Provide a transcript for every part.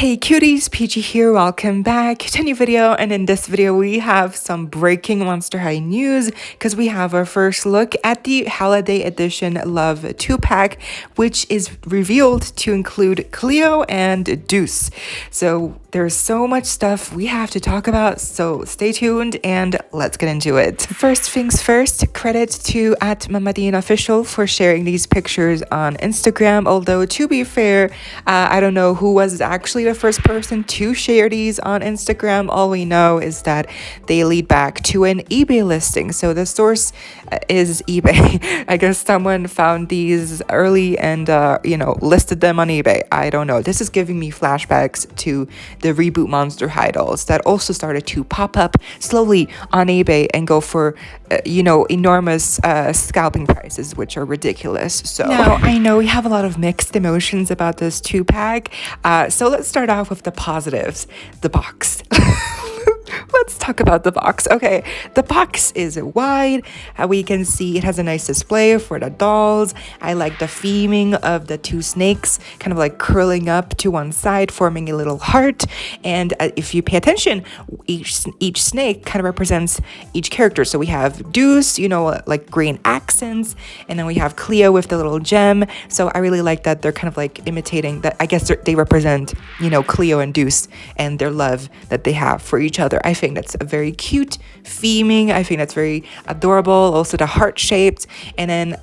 Hey cuties, PeachY here, welcome back to a new video, and in this video we have some breaking Monster High news because we have our first look at the Holiday Edition Love 2-pack, which is revealed to include Cleo and Deuce. So there's so much stuff we have to talk about, so stay tuned and let's get into it. First things first, credit to @MamaDeanOfficial for sharing these pictures on Instagram, although to be fair, I don't know who was actually the first person to share these on Instagram. All we know is that they lead back to an eBay listing. So the source is eBay. I guess someone found these early and, listed them on eBay. I don't know. This is giving me flashbacks to the reboot Monster High dolls that also started to pop up slowly on eBay and go for, enormous scalping prices, which are ridiculous. So now I know we have a lot of mixed emotions about this 2-pack. So let's start off with the positives. The box. Let's talk about the box. Okay, the box is wide. We can see it has a nice display for the dolls. I like the theming of the two snakes kind of like curling up to one side, forming a little heart. And if you pay attention, each snake kind of represents each character. So we have Deuce, like green accents, and then we have Cleo with the little gem. So I really like that they're kind of like imitating that. I guess they represent, Cleo and Deuce and their love that they have for each other. I think that's a very cute theming. I think that's very adorable. Also the heart shaped, and then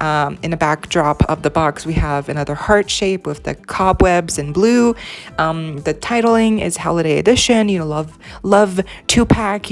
in the backdrop of the box we have another heart shape with the cobwebs in blue. The titling is Holiday Edition, love 2-pack.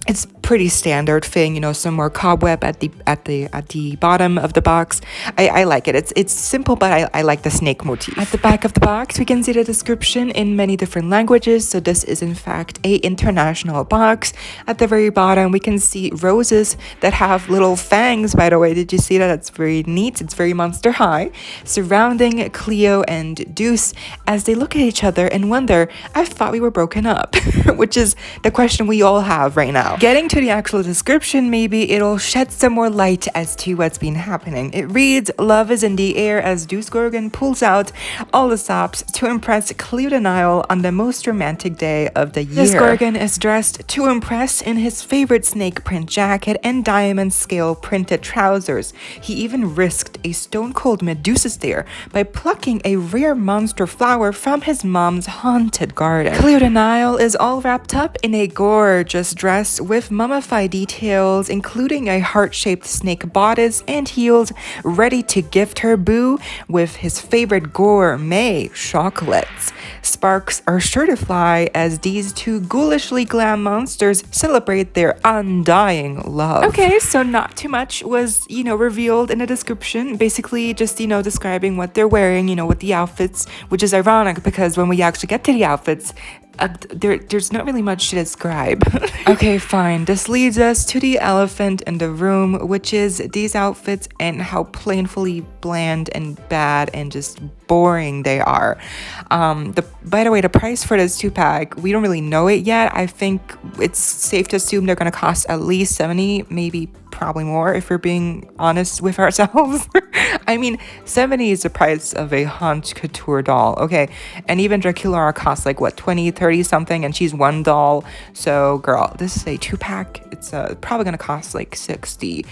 It's pretty standard thing, some more cobweb at the bottom of the box. I like it. It's simple, but I like the snake motif. At the back of the box, we can see the description in many different languages. So this is in fact a international box. At the very bottom, we can see roses that have little fangs. By the way, did you see that? That's very neat. It's very Monster High. Surrounding Cleo and Deuce as they look at each other and wonder, I thought we were broken up, which is the question we all have right now. Getting to the actual description, maybe it'll shed some more light as to what's been happening. It reads, love is in the air as Deuce Gorgon pulls out all the stops to impress Cleo Denial on the most romantic day of the year. Deuce Gorgon is dressed to impress in his favorite snake print jacket and diamond scale printed trousers. He even risked a stone-cold Medusa stare by plucking a rare monster flower from his mom's haunted garden. Cleo Denial is all wrapped up in a gorgeous dress with mummified details, including a heart-shaped snake bodice and heels, ready to gift her boo with his favorite gourmet chocolates. Sparks are sure to fly as these two ghoulishly glam monsters celebrate their undying love. Okay, so not too much was, revealed in the description. Basically just, describing what they're wearing, with the outfits, which is ironic because when we actually get to the outfits, there's not really much to describe. Okay, fine. This leads us to the elephant in the room, which is these outfits and how plainly bland and bad and just boring they are. By the way, the price for this 2-pack, we don't really know it yet. I think it's safe to assume they're going to cost at least $70, maybe probably more if we're being honest with ourselves. I mean, $70 is the price of a Haute Couture doll, okay? And even Dracula costs like, what, 20, 30 something, and she's one doll. So, girl, this is a 2-pack. It's probably going to cost like 60,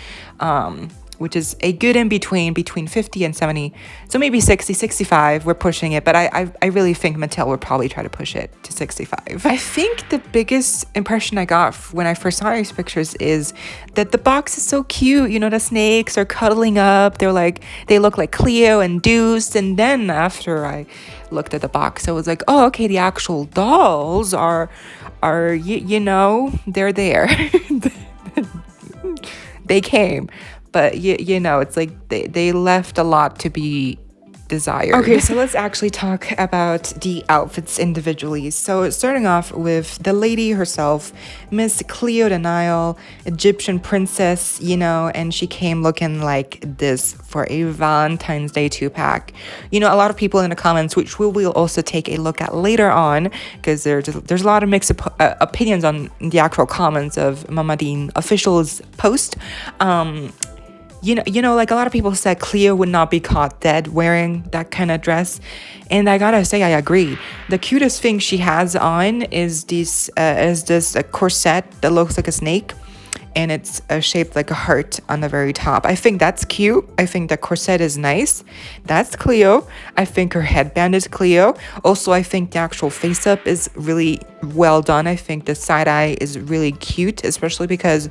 which is a good in between 50 and 70. So maybe 60, 65, we're pushing it. But I really think Mattel would probably try to push it to 65. I think the biggest impression I got when I first saw these pictures is that the box is so cute. The snakes are cuddling up. They look like Cleo and Deuce. And then after I looked at the box, I was like, oh, okay, the actual dolls are they're there. They came. But, it's like they left a lot to be desired. Okay, so let's actually talk about the outfits individually. So starting off with the lady herself, Miss Cleo Denial, Egyptian princess, and she came looking like this for a Valentine's Day 2-pack. A lot of people in the comments, which we will also take a look at later on, because there's a lot of mixed opinions on the actual comments of MamaDeanOfficial's post. like a lot of people said Cleo would not be caught dead wearing that kind of dress, and I gotta say I agree. The cutest thing she has on is this corset that looks like a snake, and it's shaped like a heart on the very top. I think that's cute. I think the corset is nice. That's Cleo. I think her headband is Cleo. Also, I think the actual face up is really well done. I think the side eye is really cute, especially because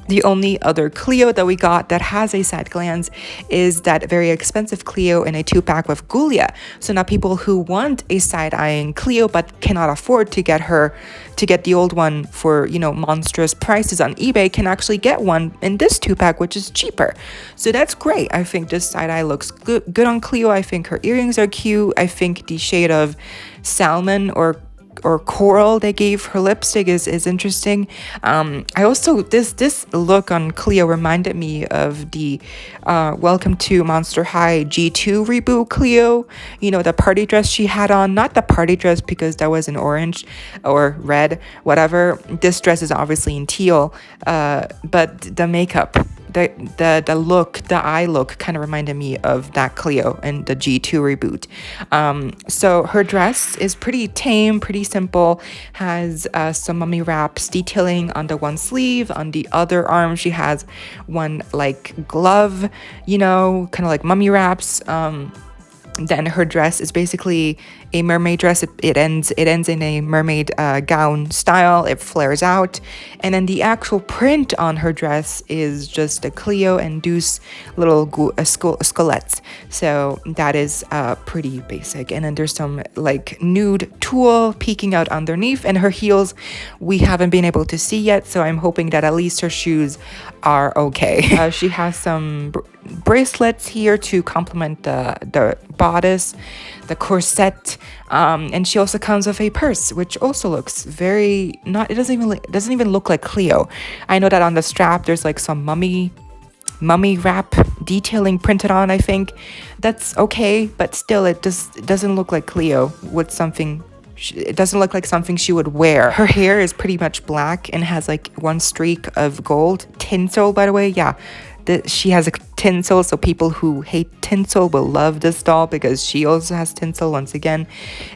the only other Cleo that we got that has a side glance is that very expensive Cleo in a 2-pack with Gulia. So now people who want a side-eyeing Cleo but cannot afford to get the old one for, monstrous prices on eBay can actually get one in this 2-pack, which is cheaper. So that's great. I think this side-eye looks good on Cleo. I think her earrings are cute. I think the shade of salmon or coral they gave her lipstick is interesting. I also this look on Cleo reminded me of the Welcome to Monster High G2 reboot Cleo. The party dress she had on, not the party dress because that was in orange or red, whatever. This dress is obviously in teal, but the makeup, the look, the eye look kind of reminded me of that Cleo in the G2 reboot. So her dress is pretty tame, pretty simple, has some mummy wraps detailing on the one sleeve. On the other arm she has one like glove, kind of like mummy wraps. Then her dress is basically a mermaid dress. It ends in a mermaid gown style. It flares out, and then the actual print on her dress is just a Cleo and Deuce little squelettes. So that is pretty basic. And then there's some like nude tulle peeking out underneath, and her heels we haven't been able to see yet. So I'm hoping that at least her shoes are okay. She has some bracelets here to complement the bodice, the corset, and she also comes with a purse, which also looks very it doesn't even look like Cleo. I know that on the strap there's like some mummy wrap detailing printed on. I think that's okay, but still it doesn't look like Cleo with something. It doesn't look like something she would wear. Her hair is pretty much black and has like one streak of gold tinsel, by the way. Yeah, she has a tinsel, so people who hate tinsel will love this doll because she also has tinsel. Once again,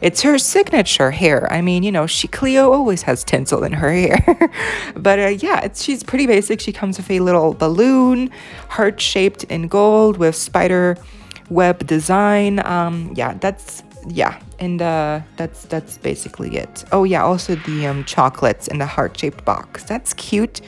it's her signature hair. I mean, Cleo always has tinsel in her hair. But yeah, she's pretty basic. She comes with a little balloon, heart shaped in gold with spider web design. And that's basically it. Oh yeah, also the chocolates in the heart-shaped box. That's cute.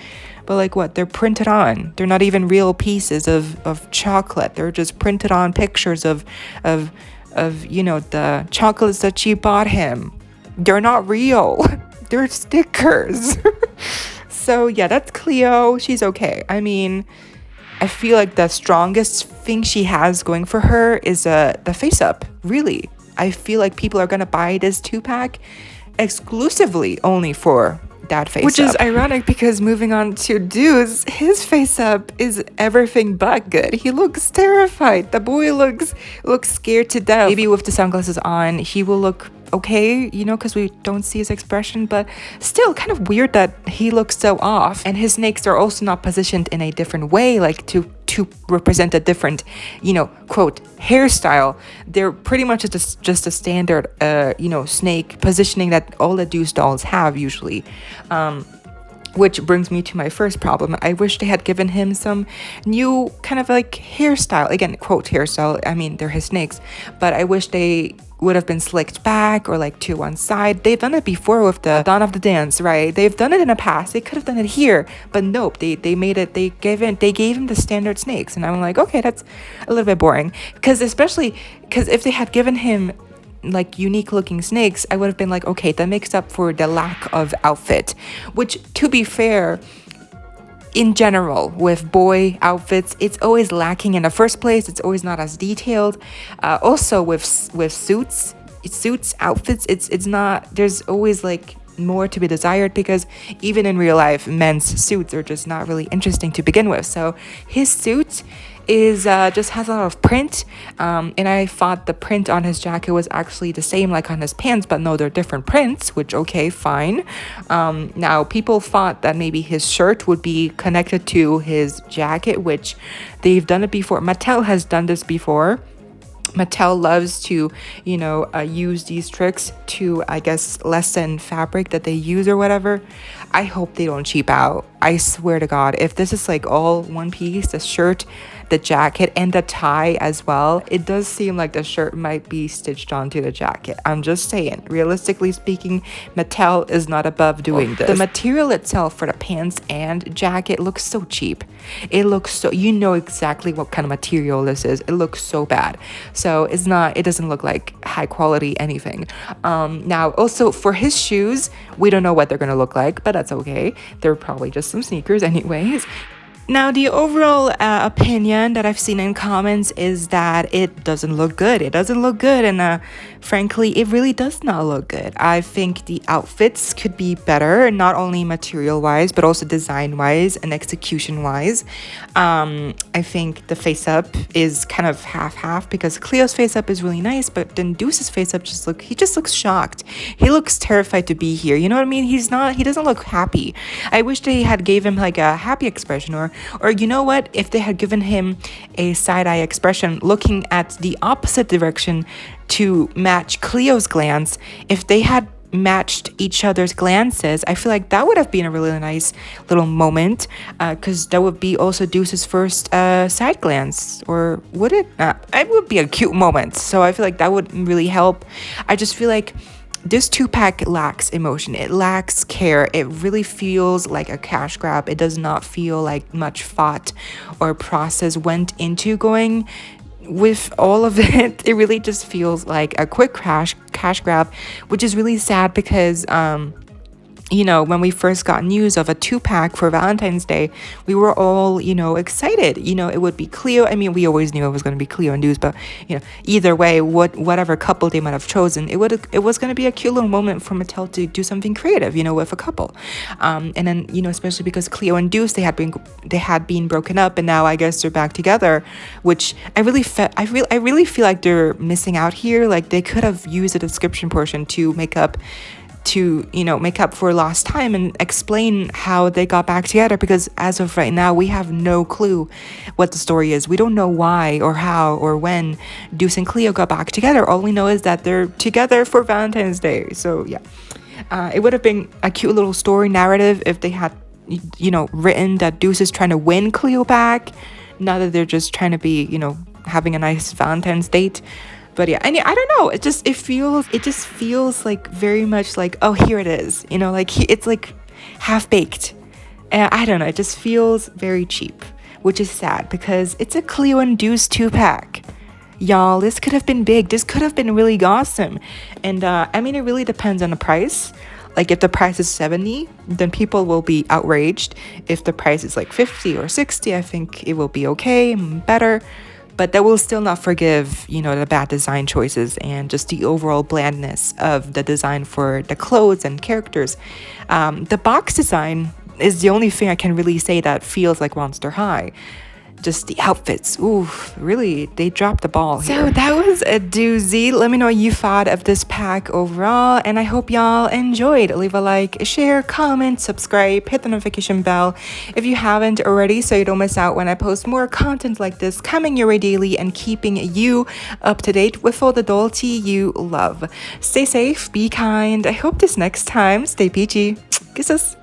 But like what? They're printed on. They're not even real pieces of chocolate. They're just printed on pictures of the chocolates that she bought him. They're not real. They're stickers. So yeah, that's Cleo. She's okay. I mean, I feel like the strongest thing she has going for her is the face up. Really. I feel like people are gonna buy this 2-pack exclusively only for that face up. Which is ironic because moving on to Deuce, his face up is everything but good. He looks terrified. The boy looks scared to death. Maybe with the sunglasses on, he will look okay, because we don't see his expression, but still kind of weird that he looks so off. And his snakes are also not positioned in a different way, like to represent a different, quote, hairstyle. They're pretty much just a standard, snake positioning that all the Deuce dolls have usually. Which brings me to my first problem. I wish they had given him some new kind of like hairstyle. Again, quote, hairstyle. I mean, they're his snakes. But I wish they would have been slicked back or like to one side. They've done it before with the Dawn of the Dance, right? They've done it in the past. They could have done it here. But nope, they made it. They gave him the standard snakes. And I'm like, okay, that's a little bit boring. Because if they had given him like unique looking snakes, I would have been like, okay, that makes up for the lack of outfit, which, to be fair, in general with boy outfits, it's always lacking in the first place. It's always not as detailed. Also with suits outfits, it's not, there's always like more to be desired, because even in real life, men's suits are just not really interesting to begin with. So his suit is just has a lot of print, and I thought the print on his jacket was actually the same like on his pants, but no, they're different prints, which okay, fine. Now people thought that maybe his shirt would be connected to his jacket, which they've done it before. Mattel has done this before. Mattel loves to, use these tricks to, I guess, lessen fabric that they use or whatever. I hope they don't cheap out. I swear to God, if this is like all one piece, the shirt, the jacket, and the tie as well, it does seem like the shirt might be stitched onto the jacket. I'm just saying, realistically speaking, Mattel is not above doing this. The material itself for the pants and jacket looks so cheap. It looks so, you know exactly what kind of material this is. It looks so bad. So it doesn't look like high quality anything. Now also for his shoes, we don't know what they're gonna look like, but that's okay. They're probably just some sneakers anyways. Now, the overall opinion that I've seen in comments is that it doesn't look good. It doesn't look good, and frankly, it really does not look good. I think the outfits could be better, not only material-wise, but also design-wise and execution-wise. I think the face-up is kind of half-half because Cleo's face-up is really nice, but then Deuce's face-up he just looks shocked. He looks terrified to be here. You know what I mean? He doesn't look happy. I wish they had gave him like a happy expression or you know what, if they had given him a side-eye expression looking at the opposite direction to match Cleo's glance, if they had matched each other's glances, I feel like that would have been a really nice little moment, because that would be also Deuce's first side glance, or would it? It would be a cute moment, so I feel like that would really help. I just feel like this 2-pack lacks emotion. It lacks care. It really feels like a cash grab. It does not feel like much thought or process went into going with all of it. It really just feels like a quick cash grab, which is really sad because when we first got news of a 2-pack for Valentine's Day, we were all, excited. It would be Cleo. I mean, we always knew it was going to be Cleo and Deuce, but, either way, whatever couple they might have chosen, it was going to be a cute little moment for Mattel to do something creative, with a couple. And then, especially because Cleo and Deuce, they had been broken up, and now I guess they're back together, which I really feel like they're missing out here. Like they could have used the description portion to make up for lost time and explain how they got back together, because as of right now we have no clue what the story is. We don't know why or how or when Deuce and Cleo got back together. All we know is that they're together for Valentine's Day. So yeah, it would have been a cute little story narrative if they had written that Deuce is trying to win Cleo back, not that they're just trying to be having a nice Valentine's date. But yeah, and I don't know, it just feels like very much like, oh, here it is, it's like half-baked, and I don't know, it just feels very cheap, which is sad because it's a Cleo and Deuce 2-pack. Y'all, this could have been big, this could have been really awesome. And I mean, it really depends on the price. Like if the price is $70, then people will be outraged. If the price is like $50 or $60, I think it will be okay, better. But that will still not forgive, the bad design choices and just the overall blandness of the design for the clothes and characters. The box design is the only thing I can really say that feels like Monster High. Just the outfits, ooh, really, they dropped the ball here. So that was a doozy. Let me know what you thought of this pack overall, and I hope y'all enjoyed. Leave a like, share, comment, subscribe, hit the notification bell if you haven't already, so you don't miss out when I post more content like this, coming your way daily and keeping you up to date with all the adulty you love. Stay safe, be kind. I hope this next time, stay peachy. Kisses.